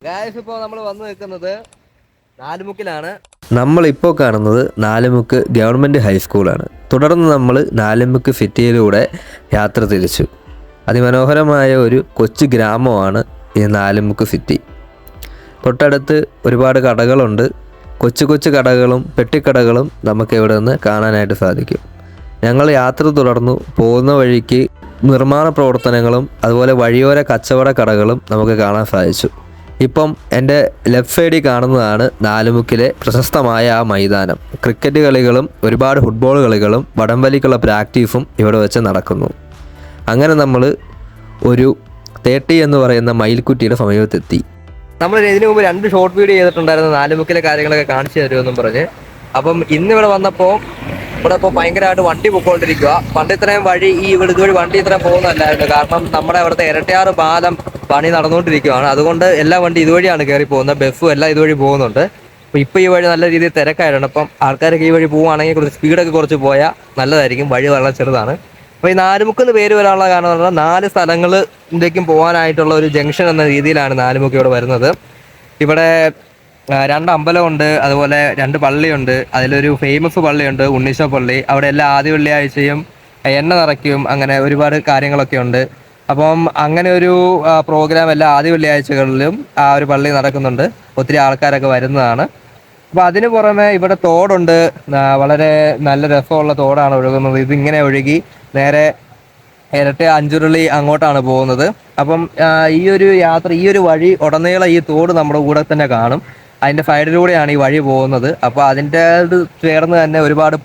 Guys, ഇപ്പോൾ നമ്മൾ വന്നു നിൽക്കുന്നത് നാലുമുക്കിലാണ്. നമ്മളിപ്പോൾ കാണുന്നത് നാലുമുക്ക് ഗവൺമെൻറ് ഹൈസ്കൂളാണ്. തുടർന്ന് നമ്മൾ നാലുമുക്ക് സിറ്റിയിലൂടെ യാത്ര തിരിച്ചു. അതിമനോഹരമായ ഒരു കൊച്ചു ഗ്രാമമാണ് ഈ നാലുമുക്ക് സിറ്റി. തൊട്ടടുത്ത് ഒരുപാട് കടകളുണ്ട്. കൊച്ചു കൊച്ചു കടകളും പെട്ടിക്കടകളും നമുക്ക് ഇവിടെ നിന്ന് കാണാനായിട്ട് സാധിക്കും. ഞങ്ങൾ യാത്ര തുടർന്നു. പോകുന്ന വഴിക്ക് നിർമ്മാണ പ്രവർത്തനങ്ങളും അതുപോലെ വഴിയോര കച്ചവട കടകളും നമുക്ക് കാണാൻ സാധിച്ചു. ഇപ്പം എൻ്റെ ലെഫ്റ്റ് സൈഡിൽ കാണുന്നതാണ് നാലുമുക്കിലെ പ്രശസ്തമായ ആ മൈതാനം. ക്രിക്കറ്റ് കളികളും ഒരുപാട് ഫുട്ബോൾ കളികളും വടംവലിക്കുള്ള പ്രാക്ടീസും ഇവിടെ വെച്ച് നടക്കുന്നു. അങ്ങനെ നമ്മൾ ഒരു 30 എന്ന് പറയുന്ന മയിൽക്കുറ്റിയുടെ സമീപത്തെത്തി. നമ്മൾ ഇതിനു മുമ്പ് 2 ഷോർട്ട് വീഡിയോ ചെയ്തിട്ടുണ്ടായിരുന്നു നാലുമുക്കിലെ കാര്യങ്ങളൊക്കെ കാണിച്ചു തരുമെന്നും പറഞ്ഞ്. അപ്പം ഇന്നിവിടെ വന്നപ്പോൾ ഇവിടെ ഇപ്പോൾ ഭയങ്കരമായിട്ട് വണ്ടി പൊയ്ക്കൊണ്ടിരിക്കുക. പണ്ട് ഇത്രയും വഴി ഇതുവഴി വണ്ടി ഇത്രയും പോകുന്നതല്ലായിരുന്നു. കാരണം നമ്മുടെ അവിടുത്തെ ഇരട്ടയാറ് പാലം പണി നടന്നുകൊണ്ടിരിക്കുകയാണ്. അതുകൊണ്ട് എല്ലാ വണ്ടി ഇതുവഴിയാണ് കയറി പോകുന്നത്. ബസ്സും എല്ലാം ഇതുവഴി പോകുന്നുണ്ട്. അപ്പോൾ ഇപ്പോൾ ഈ വഴി നല്ല രീതിയിൽ തിരക്കായിട്ടുണ്ട്. അപ്പം ആൾക്കാരൊക്കെ ഈ വഴി പോവുകയാണെങ്കിൽ കുറച്ച് സ്പീഡൊക്കെ കുറച്ച് പോയാൽ നല്ലതായിരിക്കും. വഴി വളരെ ചെറുതാണ്. അപ്പോൾ ഈ നാലുമുക്കെന്ന് പേര് വരാനുള്ള കാരണം എന്ന് പറഞ്ഞാൽ 4 സ്ഥലങ്ങളിലേക്കും പോകാനായിട്ടുള്ള ഒരു ജംഗ്ഷൻ എന്ന രീതിയിലാണ് നാലുമുക്ക് ഇവിടെ വരുന്നത്. ഇവിടെ 2 അമ്പലമുണ്ട്, അതുപോലെ 2 പള്ളിയുണ്ട്. അതിലൊരു ഫേമസ് പള്ളിയുണ്ട്, ഉണ്ണീശോ പള്ളി. അവിടെ എല്ലാ ആദ്യ വെള്ളിയാഴ്ചയും എണ്ണ നിറയ്ക്കും. അങ്ങനെ ഒരുപാട് കാര്യങ്ങളൊക്കെ ഉണ്ട്. അപ്പം അങ്ങനെ ഒരു പ്രോഗ്രാം എല്ലാ ആദ്യ വെള്ളിയാഴ്ചകളിലും ആ ഒരു പള്ളി നടക്കുന്നുണ്ട്. ഒത്തിരി ആൾക്കാരൊക്കെ വരുന്നതാണ്. അപ്പോൾ അതിന് പുറമെ ഇവിടെ തോടുണ്ട്. വളരെ നല്ല രസമുള്ള തോടാണ് ഒഴുകുന്നത്. ഇതിങ്ങനെ ഒഴുകി നേരെ ഇരട്ട അഞ്ചുരുളി അങ്ങോട്ടാണ് പോകുന്നത്. അപ്പം ഈ ഒരു യാത്ര, ഈ ഒരു വഴി ഉടനീളം ഈ തോട് നമ്മുടെ കൂടെ തന്നെ കാണും. അതിൻ്റെ സൈഡിലൂടെയാണ് ഈ വഴി പോകുന്നത്. അപ്പോൾ അതിൻ്റെ ചേർന്ന് തന്നെ ഒരുപാട്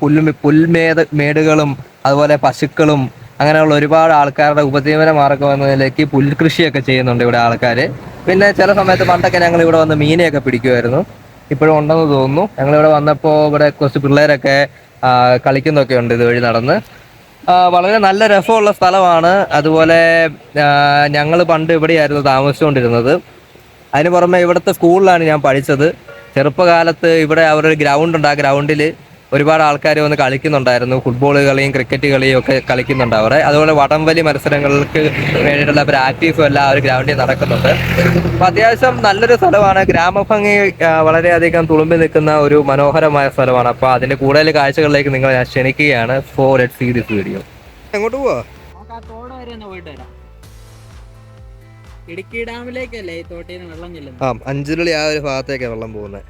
മേടുകളും അതുപോലെ പശുക്കളും അങ്ങനെയുള്ള ഒരുപാട് ആൾക്കാരുടെ ഉപജീവന മാർഗം എന്ന നിലയ്ക്ക് പുൽകൃഷിയൊക്കെ ചെയ്യുന്നുണ്ട് ഇവിടെ ആൾക്കാർ. പിന്നെ ചില സമയത്ത് പണ്ടൊക്കെ ഞങ്ങൾ ഇവിടെ വന്ന് മീനെയൊക്കെ പിടിക്കുമായിരുന്നു. ഇപ്പോഴും ഉണ്ടെന്ന് തോന്നുന്നു. ഞങ്ങളിവിടെ വന്നപ്പോൾ ഇവിടെ കുറച്ച് പിള്ളേരൊക്കെ കളിക്കുന്നൊക്കെ ഉണ്ട് ഇതുവഴി നടന്ന്. വളരെ നല്ല രസമുള്ള സ്ഥലമാണ്. അതുപോലെ ഞങ്ങൾ പണ്ട് ഇവിടെയായിരുന്നു താമസിച്ചുകൊണ്ടിരുന്നത്. അതിന് പുറമെ ഇവിടുത്തെ സ്കൂളിലാണ് ഞാൻ പഠിച്ചത്. ചെറുപ്പകാലത്ത് ഇവിടെ അവരൊരു ഗ്രൗണ്ട് ഉണ്ട്. ആ ഗ്രൗണ്ടിൽ ഒരുപാട് ആൾക്കാർ വന്ന് കളിക്കുന്നുണ്ടായിരുന്നു. ഫുട്ബോൾ കളിയും ക്രിക്കറ്റ് കളിയും ഒക്കെ കളിക്കുന്നുണ്ട് അവിടെ. അതുപോലെ വടംവലി മത്സരങ്ങൾക്ക് വേണ്ടിയിട്ടുള്ള പ്രാക്ടീസും എല്ലാം ആ ഒരു ഗ്രൗണ്ടിൽ നടക്കുന്നുണ്ട്. അപ്പം അത്യാവശ്യം നല്ലൊരു സ്ഥലമാണ്. ഗ്രാമഭംഗി വളരെയധികം തുളുമ്പി നിൽക്കുന്ന ഒരു മനോഹരമായ സ്ഥലമാണ്. അപ്പോൾ അതിൻ്റെ കൂടുതൽ കാഴ്ചകളിലേക്ക് നിങ്ങളെ ഞാൻ ക്ഷണിക്കുകയാണ്. For let's see this video. എങ്ങോട്ട് പോവാ? ഇടുക്കി ഡാമിലേക്കല്ലേ ഈ തോട്ടിൽ നിന്ന് വെള്ളം ചെല്ലുന്നത്? അഞ്ചുരുളി ആ ഒരു ഭാഗത്തേക്കാണ് വെള്ളം പോകുന്നത്.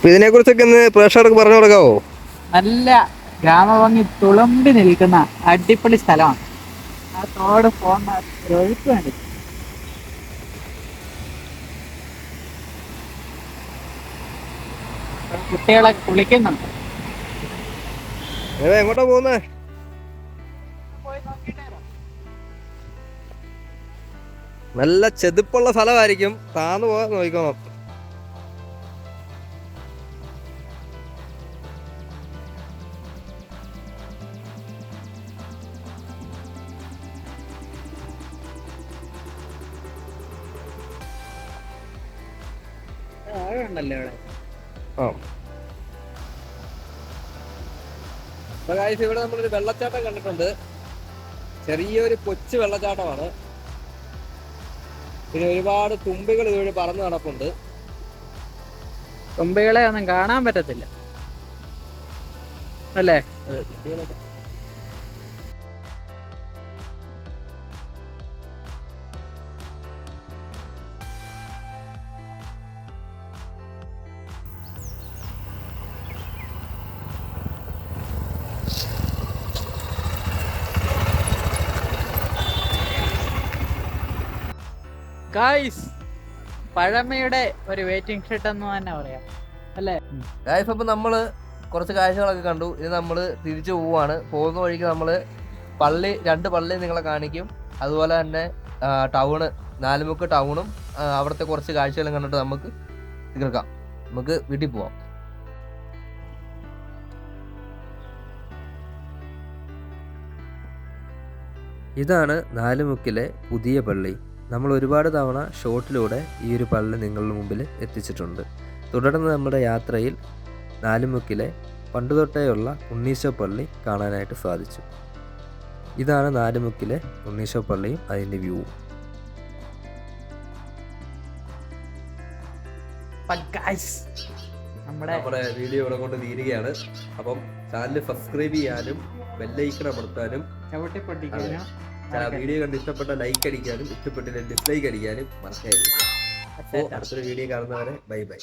ഇതിനെ കുറിച്ചൊക്കെ ഒന്ന് പ്രേക്ഷകർക്ക് പറഞ്ഞു കൊടുക്കാവോ? നല്ല ഗ്രാമഭംഗി തുളുമ്പി നിൽക്കുന്ന അടിപൊളി സ്ഥലമാണ്. ആ തോട് പോകുന്ന ഒഴുക്ക് വേണ്ടി കുട്ടികളെ കുളിക്കുന്നുണ്ട്. എങ്ങോട്ടാ പോകുന്നേ? നല്ല ചെതുപ്പുള്ള സ്ഥലമായിരിക്കും. താന്നു പോകാൻ നോക്കണം. ഉണ്ടല്ലോ ഇവിടെ. ഇവിടെ നമ്മളൊരു വെള്ളച്ചാട്ടം കണ്ടിട്ടുണ്ട്. ചെറിയൊരു കൊച്ചു വെള്ളച്ചാട്ടമാണ്. പിന്നെ ഒരുപാട് തുമ്പികൾ ഇതുവഴി പറന്ന് നടപ്പുണ്ട്. തുമ്പികളെ ഒന്നും കാണാൻ പറ്റത്തില്ല അല്ലേ? ഗായ്സ്, പഴമയുടെ ഒരു വെയിറ്റിംഗ് ഷെഡ് എന്ന് തന്നെ പറയാം അല്ലേ ഗായ്സ്? അപ്പം നമ്മൾ കുറച്ച് കാഴ്ചകളൊക്കെ കണ്ടു. ഇത് നമ്മൾ തിരിച്ചു പോവാണ്. പോകുന്ന വഴിക്ക് നമ്മൾ 2 പള്ളി നിങ്ങളെ കാണിക്കും. അതുപോലെ തന്നെ ടൗണ്, നാലുമുക്ക് ടൗണും അവിടുത്തെ കുറച്ച് കാഴ്ചകളും കണ്ടിട്ട് നമുക്ക് തീർക്കാം. നമുക്ക് വീട്ടിൽ പോവാം. ഇതാണ് നാലുമുക്കിലെ പുതിയ പള്ളി. നമ്മൾ ഒരുപാട് തവണ ഷോട്ടിലൂടെ ഈ ഒരു പള്ളി നിങ്ങളുടെ മുമ്പിൽ എത്തിച്ചിട്ടുണ്ട്. തുടർന്ന് നമ്മുടെ യാത്രയിൽ നാലുമുക്കിലെ പണ്ടുതൊട്ടേയുള്ള ഉണ്ണീശോ പള്ളി കാണാനായിട്ട് സാധിച്ചു. ഇതാണ് നാലുമുക്കിലെ ഉണ്ണീശോ പള്ളിയും അതിൻ്റെ വ്യൂവും. നമ്മുടെ വീഡിയോ ഇവിടെ കൊണ്ട് തീരുകയാണ്. അപ്പം ചാനൽ സബ്സ്ക്രൈബ് ചെയ്യാനും ബെല്ലൈക്കൺ അമർത്താനും വീഡിയോ കണ്ട് ഇഷ്ടപ്പെട്ട ലൈക്ക് അടിക്കാനും ഇഷ്ടപ്പെട്ടില്ല ഡിസ്ലൈക്ക് അടിക്കാനും മറക്കരുത്. അപ്പോൾ അടുത്തൊരു വീഡിയോ കാണുന്നവരെ ബൈ ബൈ.